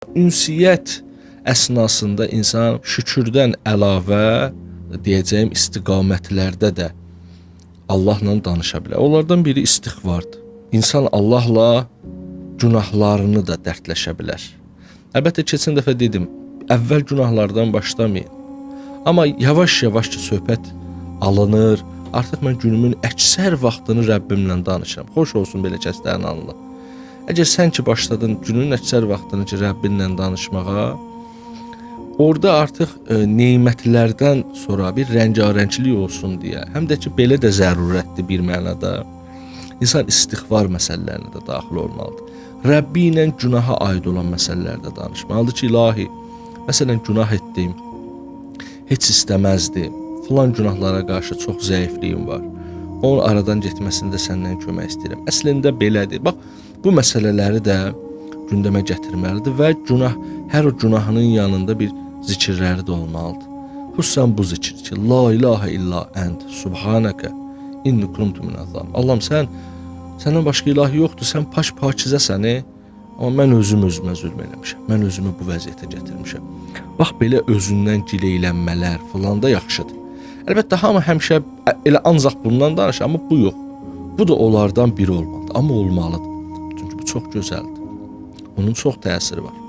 Ünsiyyət əsnasında insan şükürdən əlavə deyəcəyim istiqamətlərdə də Allahla danışa bilər. Onlardan biri istiğfardır. İnsan Allahla günahlarını da dərdləşə bilər. Əlbəttə keçən dəfə dedim, əvvəl günahlardan başlamayın. Amma yavaş-yavaş ki söhbət alınır, artıq mən günümün əksər vaxtını Rəbbimlə danışıram. Xoş olsun belə kəslərin anla. Əgər sən ki başladın günün əksər vaxtını ki Rəbbinlə danışmağa, orada artıq nemətlərdən sonra bir rəngarənglik olsun deyə, həm də ki belə də zərurətdir bir mənada, insan istiğfar məsələlərinə də daxil olmalıdır. Rəbbi ilə günaha aid olan məsələlərdə danışmalıdır ki, ilahi, məsələn günah etdim, heç istəməzdim, filan günahlara qarşı çox zəifliyim var, onun aradan getməsində səndən kömək istəyirəm. Əslində belədir. Bax, bu məsələləri də gündəmə gətirməlidir və hər o günahının yanında bir zikirləri də olmalıdır. Xüsusən bu zikir ki, la ilahə illa ənt, subhanəkə, inni kuntu minəz-zalimin. Allahım, səndən başqa ilah yoxdur, sən pakizəsən, amma mən özümə zülm eləmişəm, mən özümü bu vəziyyətə gətirmişəm. Bax, belə özündən gileylənmələr filan da yaxşıdır. Əlbəttə, hamı həmişə elə ancaq bundan danışır, amma bu yox. Bu da onlardan biri olmalıdır, amma olmalıdır. Çünki bu çox gözəldir. Onun çox təsiri var.